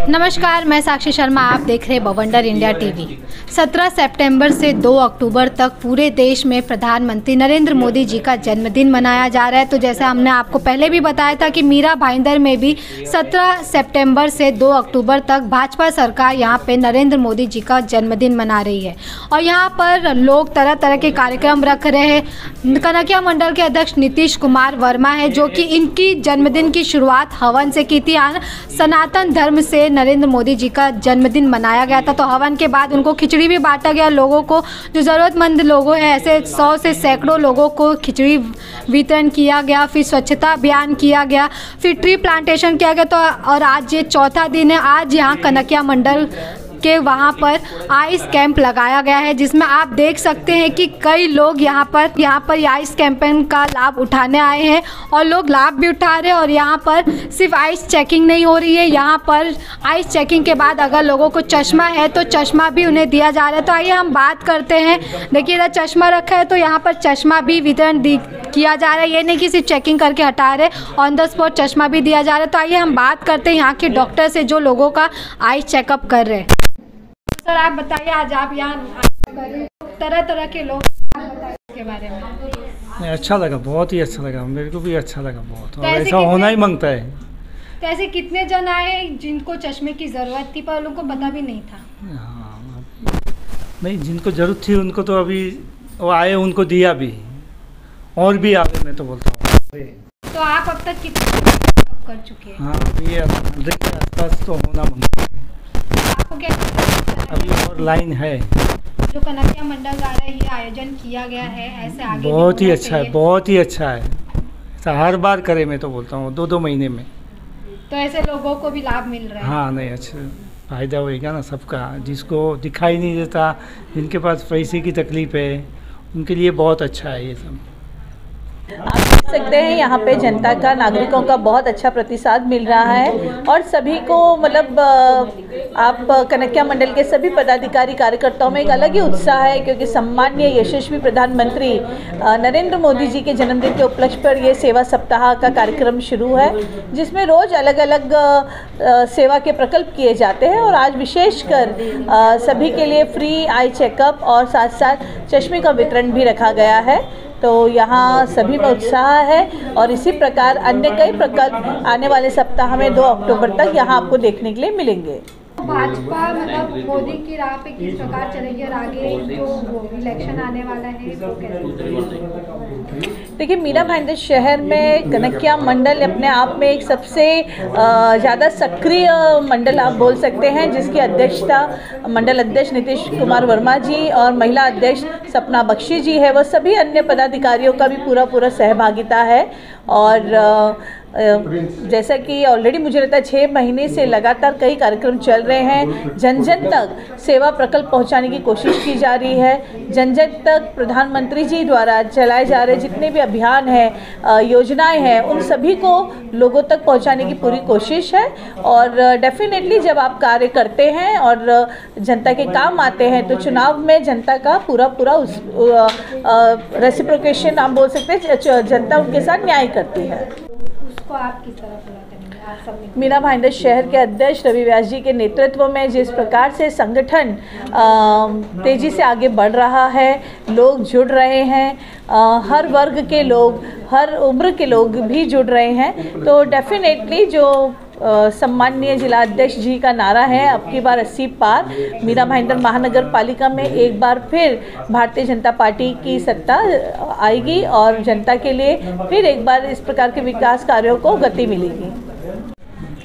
नमस्कार, मैं साक्षी शर्मा। आप देख रहे बवंडर इंडिया टीवी। 17 सितंबर से 2 अक्टूबर तक पूरे देश में प्रधानमंत्री नरेंद्र मोदी जी का जन्मदिन मनाया जा रहा है। तो जैसे हमने आपको पहले भी बताया था कि मीरा भाईंदर में भी 17 सितंबर से 2 अक्टूबर तक भाजपा सरकार यहाँ पे नरेंद्र मोदी जी का जन्मदिन मना रही है और यहाँ पर लोग तरह तरह के कार्यक्रम रख रहे हैं। कनकिया मंडल के अध्यक्ष नीतीश कुमार वर्मा है जो कि इनकी जन्मदिन की शुरुआत हवन से की थी। सनातन धर्म से नरेंद्र मोदी जी का जन्मदिन मनाया गया था, तो हवन के बाद उनको खिचड़ी भी बांटा गया लोगों को। जो ज़रूरतमंद लोगों हैं, ऐसे 100 से सैकड़ों लोगों को खिचड़ी वितरण किया गया। फिर स्वच्छता अभियान किया गया, फिर ट्री प्लांटेशन किया गया। तो और आज ये चौथा दिन है। आज यहाँ कनकिया मंडल के वहाँ पर आइस कैंप लगाया गया है, जिसमें आप देख सकते हैं कि कई लोग यहाँ पर आइस कैंपेन का लाभ उठाने आए हैं और लोग लाभ भी उठा रहे हैं। और यहाँ पर सिर्फ आइस चेकिंग नहीं हो रही है, यहाँ पर आइस चेकिंग के बाद अगर लोगों को चश्मा है तो चश्मा भी उन्हें दिया जा रहा है। तो आइए हम बात करते हैं। देखिए, इधर चश्मा रखा है तो यहाँ पर चश्मा भी वितरण किया जा रहा है। ये नहीं कि सिर्फ चेकिंग करके हटा रहे, ऑन द स्पॉट चश्मा भी दिया जा रहा है। तो आइए हम बात करते हैं यहाँ के डॉक्टर से जो लोगों का आइस चेकअप कर रहे हैं। सर, आप बताइए, आज आप यहाँ तरह तरह के लोग के बारे में। अच्छा लगा, बहुत ही अच्छा लगा, मेरे को भी अच्छा लगा बहुत। और ऐसा होना ही मांगता है। तो ऐसे कितने जन आए जिनको चश्मे की ज़रूरत थी पर उनको पता भी नहीं था? हाँ, नहीं, जिनको ज़रूरत थी उनको तो अभी वो आए, उनको दिया भी, और भी आगे मैं तो बोलता हूँ। तो आप अब तक कितने कर चुके हैं? हाँ, अभी 100 के आसपास तो होना मांगता है। आपको क्या अभी और लाइन है। जो कनकिया मंडल द्वारा ये आयोजन किया गया है, ऐसे आगे बहुत ही अच्छा है, बहुत ही अच्छा है। ऐसा हर बार करे, मैं तो बोलता हूँ 2-2 महीने में। तो ऐसे लोगों को भी लाभ मिल रहा है? हाँ, नहीं, अच्छा फ़ायदा होएगा ना सबका। जिसको दिखाई नहीं देता, जिनके पास पैसे की तकलीफ है, उनके लिए बहुत अच्छा है ये सब। आप देख सकते हैं यहाँ पे जनता का, नागरिकों का बहुत अच्छा प्रतिसाद मिल रहा है और सभी को मतलब आप कनकिया मंडल के सभी पदाधिकारी कार्यकर्ताओं में एक अलग ही उत्साह है, क्योंकि सम्माननीय यशस्वी प्रधानमंत्री नरेंद्र मोदी जी के जन्मदिन के उपलक्ष्य पर ये सेवा सप्ताह का कार्यक्रम शुरू है, जिसमें रोज़ अलग अलग सेवा के प्रकल्प किए जाते हैं। और आज विशेषकर सभी के लिए फ्री आई चेकअप और साथ साथ चश्मे का वितरण भी रखा गया है। तो यहाँ सभी में उत्साह है और इसी प्रकार अन्य कई प्रकल्प आने वाले सप्ताह में 2 अक्टूबर तक यहाँ आपको देखने के लिए मिलेंगे। भाजपा मतलब मोदी की राह पे किस प्रकार चलेगी और आगे जो इलेक्शन आने वाला है तो कैसे? देखिए, मीरा भाईंदर शहर में कनकिया मंडल अपने आप में एक सबसे ज़्यादा सक्रिय मंडल आप बोल सकते हैं, जिसकी अध्यक्षता मंडल अध्यक्ष नीतीश कुमार वर्मा जी और महिला अध्यक्ष सपना बख्शी जी है। वह सभी अन्य पदाधिकारियों का भी पूरा सहभागिता है। और जैसा कि ऑलरेडी मुझे लगता है 6 महीने से लगातार कई कार्यक्रम चल रहे हैं। जन जन तक सेवा प्रकल्प पहुंचाने की कोशिश की जा रही है। जन जन तक प्रधानमंत्री जी द्वारा चलाए जा रहे जितने भी अभियान हैं, योजनाएं हैं, उन सभी को लोगों तक पहुंचाने की पूरी कोशिश है। और डेफिनेटली जब आप कार्य करते हैं और जनता के काम आते हैं, तो चुनाव में जनता का पूरा उस रेसिप्रोकेशन आप बोल सकते हैं, जनता उनके साथ न्याय करती है। उसको आप किस तरह पूरा करेंगे? आप सब मीरा भाईंदर शहर के अध्यक्ष रवि व्यास जी के नेतृत्व में जिस प्रकार से संगठन तेजी से आगे बढ़ रहा है, लोग जुड़ रहे हैं, हर वर्ग के लोग, हर उम्र के लोग भी जुड़ रहे हैं। तो डेफिनेटली जो सम्माननीय जिला अध्यक्ष जी का नारा है, अब की बार 80 पार, मीरा भाईंदर महानगर पालिका में एक बार फिर भारतीय जनता पार्टी की सत्ता आएगी और जनता के लिए फिर एक बार इस प्रकार के विकास कार्यों को गति मिलेगी।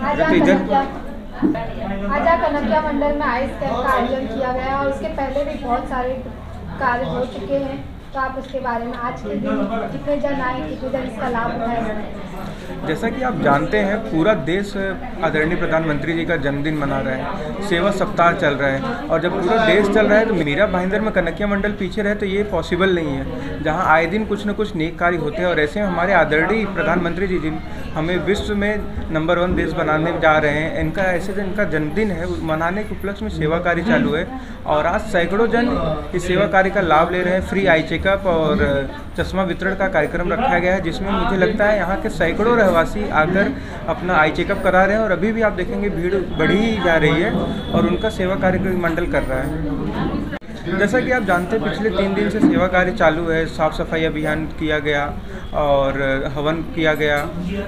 आज कनकिया मंडल में आइस कैंप का आयोजन किया गया और उसके पहले भी बहुत सारे कार्य हो चुके हैं। तो आप उसके बारे में आज के दिन कितने जन आए, कितने जन इसका लाभ उठाए? जैसा कि आप जानते हैं, पूरा देश आदरणीय प्रधानमंत्री जी का जन्मदिन मना रहा है, सेवा सप्ताह चल रहा है। और जब पूरा देश चल रहा है तो मीरा भाईंदर में कनकिया मंडल पीछे रहे तो ये पॉसिबल नहीं है। जहां आए दिन कुछ न कुछ नेक कार्य होते हैं और ऐसे में हमारे आदरणीय प्रधानमंत्री जी हमें विश्व में नंबर 1 देश बनाने जा रहे हैं। इनका ऐसे दिन इनका जन्मदिन है, मनाने के उपलक्ष्य में सेवा कार्य चालू है और आज सैकड़ों जन इस सेवा कार्य का लाभ ले रहे हैं। फ्री आई चेकअप और चश्मा वितरण का कार्यक्रम रखा गया है, जिसमें मुझे लगता है यहाँ के सैकड़ों रहवासी आकर अपना आई चेकअप करा रहे हैं और अभी भी आप देखेंगे भीड़ बढ़ी ही जा रही है और उनका सेवा कार्य मंडल कर रहा है। जैसा कि आप जानते हैं पिछले 3 दिन से सेवा कार्य चालू है। साफ़ सफाई अभियान किया गया और हवन किया गया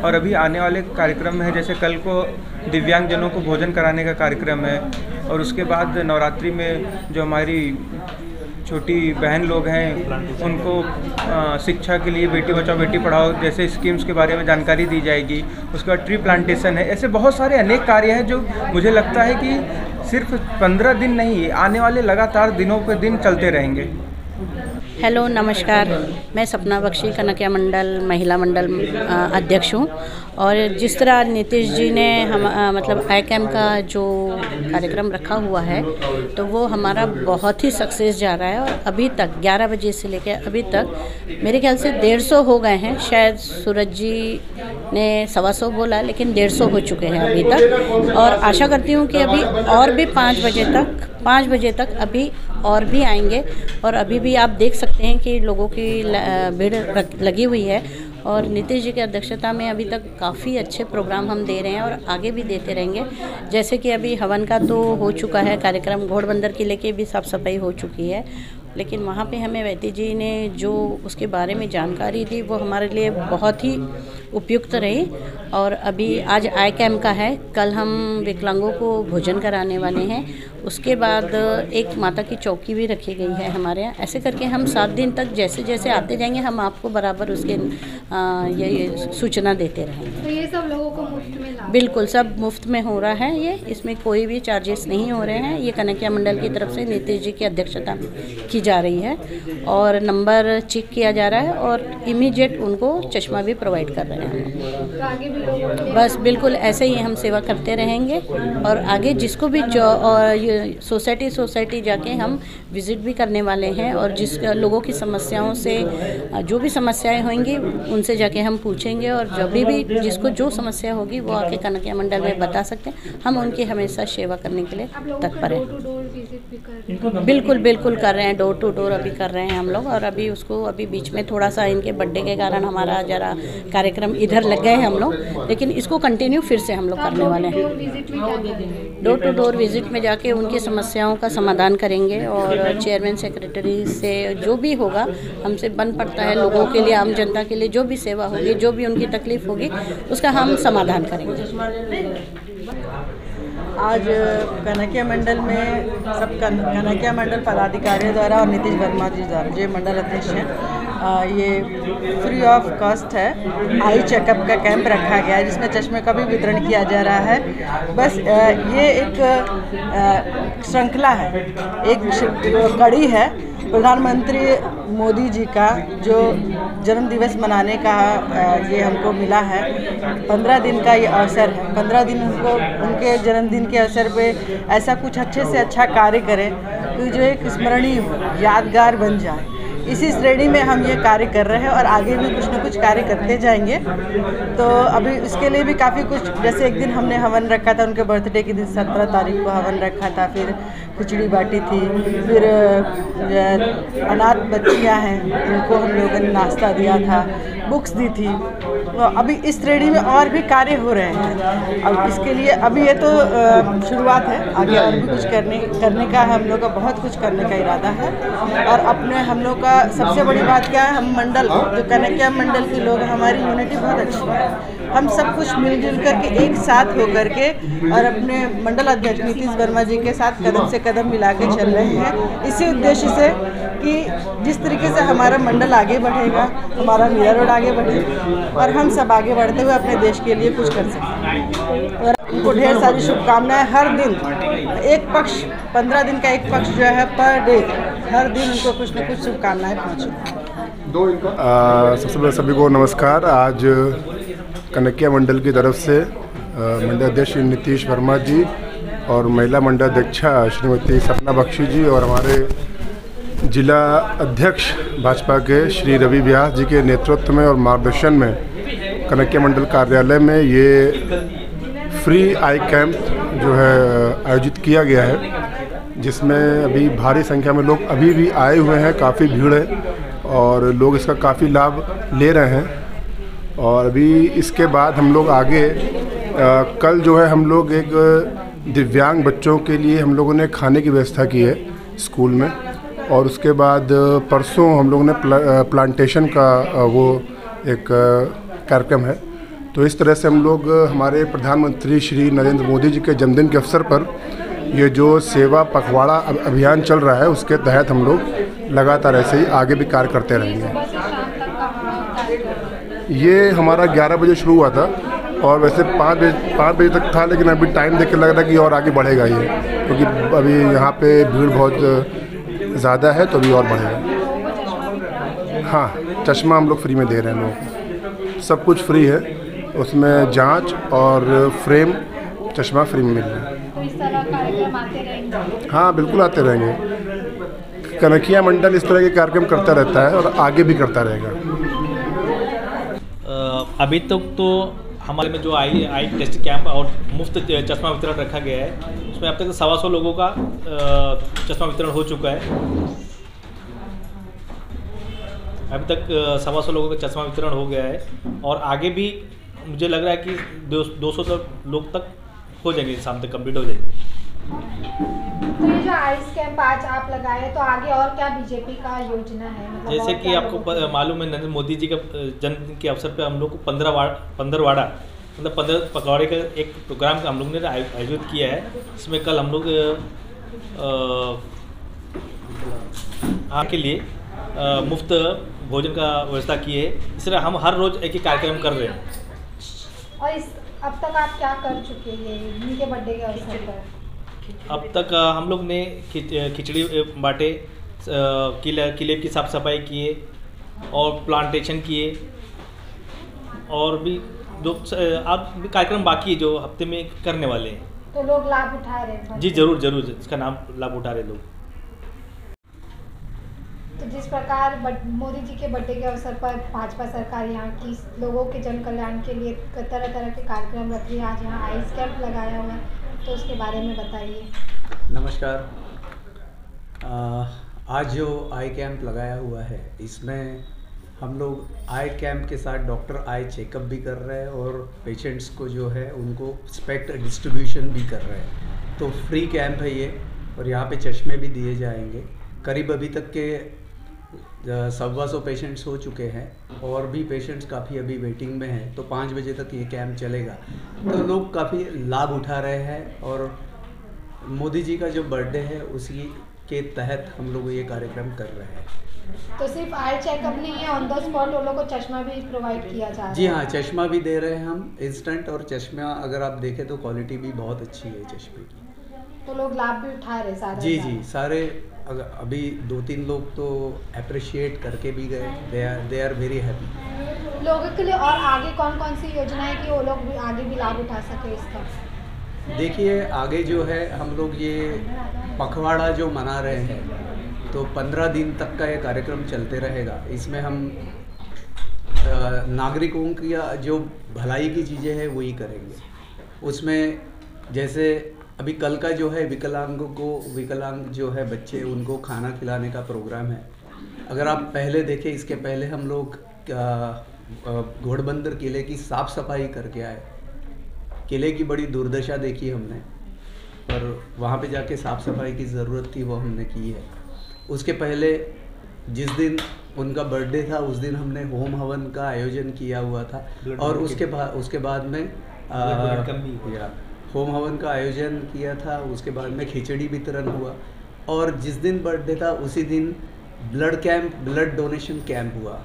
और अभी आने वाले कार्यक्रम है, जैसे कल को दिव्यांगजनों को भोजन कराने का कार्यक्रम है और उसके बाद नवरात्रि में जो हमारी छोटी बहन लोग हैं उनको शिक्षा के लिए बेटी बचाओ बेटी पढ़ाओ जैसे स्कीम्स के बारे में जानकारी दी जाएगी। उसके बाद ट्री प्लांटेशन है। ऐसे बहुत सारे अनेक कार्य हैं जो मुझे लगता है कि सिर्फ 15 दिन नहीं, आने वाले लगातार दिनों पे दिन चलते रहेंगे। हेलो नमस्कार, मैं सपना बख्शी कनकिया मंडल महिला मंडल अध्यक्ष हूँ और जिस तरह नीतीश जी ने मतलब आई कैम्प का जो कार्यक्रम रखा हुआ है तो वो हमारा बहुत ही सक्सेस जा रहा है और अभी तक 11 बजे से लेकर अभी तक मेरे ख्याल से 150 हो गए हैं। शायद सूरज जी ने 125 बोला लेकिन 150 हो चुके हैं अभी तक और आशा करती हूँ कि अभी और भी 5 बजे तक अभी और भी आएंगे और अभी भी आप देख सकते हैं कि लोगों की भीड़ लगी हुई है और नीतीश जी की अध्यक्षता में अभी तक काफ़ी अच्छे प्रोग्राम हम दे रहे हैं और आगे भी देते रहेंगे। जैसे कि अभी हवन का तो हो चुका है कार्यक्रम, घोड़बंदर किले की भी साफ़ सफाई हो चुकी है, लेकिन वहाँ पे हमें वैती जी ने जो उसके बारे में जानकारी दी वो हमारे लिए बहुत ही उपयुक्त रही। और अभी आज आई कैम्प का है, कल हम विकलांगों को भोजन कराने वाले हैं, उसके बाद एक माता की चौकी भी रखी गई है हमारे यहाँ। ऐसे करके हम 7 दिन तक जैसे जैसे आते जाएंगे हम आपको बराबर उसके ये सूचना देते रहेंगे। तो ये सब लोगों को मुफ्त में लाभ? बिल्कुल, सब मुफ्त में हो रहा है ये, इसमें कोई भी चार्जेस नहीं हो रहे हैं। ये कनकिया मंडल की तरफ से नीतीश जी की अध्यक्षता की जा रही है और नंबर चेक किया जा रहा है और इमीडिएट उनको चश्मा भी प्रोवाइड कर रहे हैं। तो आगे भी लोग बस बिल्कुल ऐसे ही हम सेवा करते रहेंगे और आगे जिसको भी जो और सोसाइटी जाके हम विज़िट भी करने वाले हैं और जिस लोगों की समस्याओं से जो भी समस्याएं होंगी उनसे जाके हम पूछेंगे और जब भी जिसको जो समस्या होगी वो आके कनकिया मंडल में बता सकते हैं। हम उनकी हमेशा सेवा करने के लिए तत्पर हैं। बिल्कुल कर रहे हैं, डोर टू डोर अभी कर रहे हैं हम लोग और अभी उसको अभी बीच में थोड़ा सा इनके बर्थडे के कारण हमारा ज़रा कार्यक्रम इधर लग गए हम लोग, लेकिन इसको कंटिन्यू फिर से हम लोग करने वाले हैं। डोर टू डोर विजिट में जाके उनकी समस्याओं का समाधान करेंगे और चेयरमैन सेक्रेटरी से जो भी होगा हमसे बन पड़ता है लोगों के लिए, आम जनता के लिए जो भी सेवा होगी, जो भी उनकी तकलीफ होगी उसका हम समाधान करेंगे। आज कनकिया मंडल में सब कनकिया मंडल पदाधिकारियों द्वारा और नीतीश वर्मा जी द्वारा जो मंडल अध्यक्ष हैं ये फ्री ऑफ कॉस्ट है आई चेकअप का कैंप रखा गया है जिसमें चश्मे का भी वितरण किया जा रहा है। बस ये एक श्रृंखला है, एक कड़ी है प्रधानमंत्री मोदी जी का जो जन्म दिवस मनाने का ये हमको मिला है। 15 दिन का ये अवसर है, 15 दिन उनको उनके जन्मदिन के अवसर पे ऐसा कुछ अच्छे से अच्छा कार्य करें कि जो एक स्मरणीय यादगार बन जाए। इसी श्रेणी में हम ये कार्य कर रहे हैं और आगे भी कुछ न कुछ कार्य करते जाएंगे। तो अभी इसके लिए भी काफ़ी कुछ, जैसे एक दिन हमने हवन रखा था उनके बर्थडे के दिन 17 तारीख को हवन रखा था, फिर खिचड़ी बाटी थी, फिर अनाथ बच्चियां हैं उनको हम लोगों ने नाश्ता दिया था, बुक्स दी थी। तो अभी इस श्रेणी में और भी कार्य हो रहे हैं। अब इसके लिए अभी ये तो शुरुआत है, आगे और भी कुछ करने का हम लोग का बहुत कुछ करने का इरादा है। और अपने हम लोग का सबसे बड़ी बात क्या है, हम मंडल जो कनकिया मंडल के लोग हमारी यूनिटी बहुत अच्छी है। हम सब कुछ मिलजुल करके एक साथ होकर के और अपने मंडल अध्यक्ष नीतीश वर्मा जी के साथ कदम से कदम मिला के चल रहे हैं, इसी उद्देश्य से कि जिस तरीके से हमारा मंडल आगे बढ़ेगा, हमारा मीरा रोड आगे बढ़ेगा और हम सब आगे बढ़ते हुए अपने देश के लिए कुछ कर सकें। और उनको ढेर सारी शुभकामनाएं। हर दिन एक पक्ष, 15 दिन का एक पक्ष जो है पर डे, हर दिन उनको कुछ न कुछ शुभकामनाएं पहुँचें। सबसे पहले सभी को नमस्कार। आज कनकिया मंडल की तरफ से मंडल अध्यक्ष नीतीश वर्मा जी और महिला मंडल अध्यक्षा श्रीमती सपना बख्शी जी और हमारे जिला अध्यक्ष भाजपा के श्री रवि व्यास जी के नेतृत्व में और मार्गदर्शन में कनकिया मंडल कार्यालय में ये फ्री आई कैंप जो है आयोजित किया गया है, जिसमें अभी भारी संख्या में लोग अभी भी आए हुए हैं, काफ़ी भीड़ है और लोग इसका काफ़ी लाभ ले रहे हैं। और अभी इसके बाद हम लोग आगे कल जो है हम लोग एक दिव्यांग बच्चों के लिए हम लोगों ने खाने की व्यवस्था की है स्कूल में, और उसके बाद परसों हम लोगों ने प्लांटेशन का वो एक कार्यक्रम है। तो इस तरह से हम लोग हमारे प्रधानमंत्री श्री नरेंद्र मोदी जी के जन्मदिन के अवसर पर ये जो सेवा पखवाड़ा अभियान चल रहा है उसके तहत हम लोग लगातार ऐसे ही आगे भी कार्य करते रहेंगे। ये हमारा 11 बजे शुरू हुआ था और वैसे 5 बजे तक था, लेकिन अभी टाइम देख के लग रहा है कि और आगे बढ़ेगा ये, क्योंकि अभी यहाँ पे भीड़ बहुत ज़्यादा है तो अभी और बढ़ेगा। हाँ, चश्मा हम लोग फ्री में दे रहे हैं लोगों को, सब कुछ फ्री है, उसमें जांच और फ्रेम चश्मा फ्री में मिल रहा है। तो इस तरह कार्यक्रम आते रहेंगे? हाँ, बिल्कुल आते रहेंगे। कनकिया मंडल इस तरह के कार्यक्रम करता रहता है और आगे भी करता रहेगा। अभी तक तो हमारे में जो आई टेस्ट कैंप और मुफ्त चश्मा वितरण रखा गया है, उसमें अब तक 125 लोगों का चश्मा वितरण हो चुका है। अभी तक 125 लोगों का चश्मा वितरण हो गया है और आगे भी मुझे लग रहा है कि 200 लोग तक हो जाएंगे, शाम तक कंप्लीट हो जाएंगे। तो ये जो आइस कैंप आज आप लगाए तो आगे और क्या बीजेपी का योजना है? मतलब जैसे कि आपको मालूम है, नरेंद्र मोदी जी का जन्मदिन के अवसर पर हम लोग को 15 वाड़ा मतलब 15 पकौड़े का एक प्रोग्राम हम लोग ने आयोजित किया है। इसमें कल हम लोग के लिए मुफ्त भोजन का व्यवस्था की है। इस तरह हम हर रोज़ एक ही कार्यक्रम कर रहे हैं। और अब तक आप क्या कर चुके हैं इनके बर्थडे के अवसर पर? अब तक हम लोग ने खिचड़ी बांटे, किले की साफ सफाई किए और प्लांटेशन किए, और भी जो अब भी कार्यक्रम बाकी है जो हफ्ते में करने वाले हैं। तो लोग लाभ उठा रहे हैं? जी जरूर इसका नाम लाभ उठा रहे लोग। तो जिस प्रकार मोदी जी के बर्थडे के अवसर पर भाजपा सरकार यहाँ की लोगों के जन कल्याण के लिए तरह तरह के कार्यक्रम रख रही है, आज यहाँ आइस कैंप लगाया हुआ है, तो उसके बारे में बताइए। नमस्कार। आज जो आई कैंप लगाया हुआ है, इसमें हम लोग आई कैंप के साथ डॉक्टर आई चेकअप भी कर रहे हैं और पेशेंट्स को जो है उनको स्पेक्ट डिस्ट्रीब्यूशन भी कर रहे हैं। तो फ्री कैंप है ये, और यहाँ पे चश्मे भी दिए जाएंगे। करीब अभी तक के 125 पेशेंट्स हो चुके हैं और भी पेशेंट्स काफ़ी अभी वेटिंग में हैं। तो 5 बजे तक ये कैंप चलेगा। तो लोग काफ़ी लाभ उठा रहे हैं और मोदी जी का जो बर्थडे है उसी के तहत हम लोग ये कार्यक्रम कर रहे हैं। तो सिर्फ आई चेकअप नहीं है, ऑन द स्पॉट उन लोगों को चश्मा भी प्रोवाइड किया जा रहा है? जी हाँ, चश्मा भी दे रहे हैं हम इंस्टेंट, और चश्मा अगर आप देखें तो क्वालिटी भी बहुत अच्छी है चश्मे की। तो लोग लाभ भी उठा रहे सारे? जी सारे। अभी 2-3 लोग तो अप्रिशिएट करके भी गए, दे आर वेरी हैप्पी। लोगों के लिए और आगे कौन कौन सी योजना है कि वो लोग भी आगे भी लाभ उठा सके इसका? देखिए, आगे जो है हम लोग ये पखवाड़ा जो मना रहे हैं, तो 15 दिन तक का ये कार्यक्रम चलते रहेगा। इसमें हम नागरिकों की जो भलाई की चीज़ें हैं वही करेंगे। उसमें जैसे अभी कल का जो है विकलांग जो है बच्चे, उनको खाना खिलाने का प्रोग्राम है। अगर आप पहले देखें, इसके पहले हम लोग घोड़बंदर किले की साफ़ सफाई करके आए। किले की बड़ी दुर्दशा देखी हमने, पर वहाँ पे जाके साफ़ सफाई की ज़रूरत थी, वो हमने की है। उसके पहले जिस दिन उनका बर्थडे था उस दिन हमने होम हवन का आयोजन किया हुआ था, और उसके बाद में होम हवन का आयोजन किया था। उसके बाद में खिचड़ी वितरण हुआ, और जिस दिन बर्थडे था उसी दिन ब्लड डोनेशन कैंप हुआ।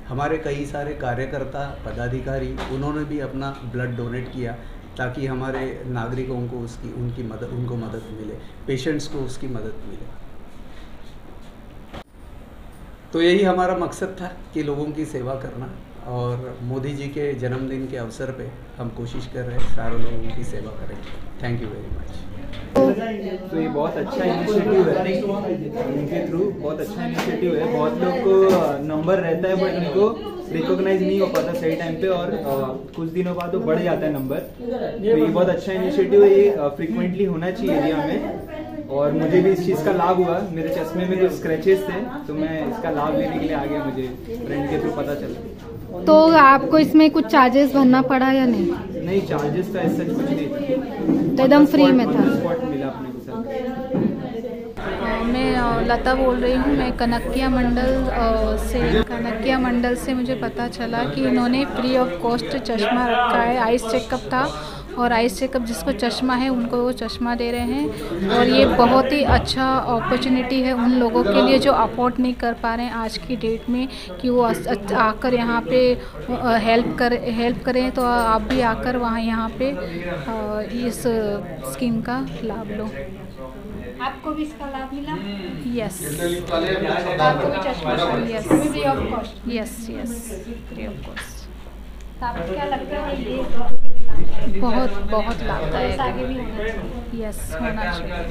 हमारे कई सारे कार्यकर्ता पदाधिकारी, उन्होंने भी अपना ब्लड डोनेट किया ताकि हमारे नागरिकों को उनको मदद मिले, पेशेंट्स को उसकी मदद मिले। तो यही हमारा मकसद था कि लोगों की सेवा करना, और मोदी जी के जन्मदिन के अवसर पे हम कोशिश कर रहे हैं सारे लोगों की सेवा करें। Thank you very much. तो ये बहुत अच्छा इनिशिएटिव है, इनके थ्रू बहुत अच्छा इनिशिएटिव है। बहुत लोग को नंबर रहता है बट उनको रिकॉग्नाइज नहीं हो पाता सही टाइम पे और कुछ दिनों बाद वो बढ़ जाता है नंबर। तो ये बहुत अच्छा इनिशिएटिव है, ये फ्रिक्वेंटली होना चाहिए एरिया में। और मुझे भी इस चीज़ का लाभ हुआ, मेरे चश्मे में कुछ स्क्रैचेस थे तो मैं इसका लाभ लेने के लिए आ गया, मुझे फ्रेंड के थ्रू पता चला। तो आपको इसमें कुछ चार्जेस भरना पड़ा या नहीं? नहीं, चार्जेस तो ऐसा कुछ नहीं था, तो एकदम फ्री में था। स्पॉट मिला अपने को सर। मैं लता बोल रही हूँ, मैं कनकिया मंडल से मुझे पता चला कि इन्होंने फ्री ऑफ कॉस्ट चश्मा रखा है। आइस चेकअप था और आइस चेकअप जिसको चश्मा है उनको वो चश्मा दे रहे हैं और ये बहुत ही अच्छा अपॉर्चुनिटी है उन लोगों के लिए जो अफोर्ड नहीं कर पा रहे हैं आज की डेट में, कि वो आकर यहाँ पे हेल्प करें। तो आप भी आकर वहाँ यहाँ पे इस स्कीम का लाभ लो। आपको भी इसका लाभ मिला? यस, आपको भी चश्मा? Yes, free of cost? Yes, free of cost. तो आपको क्या लगता है ये लोगों के लिए लाभदायक है? बहुत लाभदायक, आगे भी होना चाहिए। यस, होना चाहिए।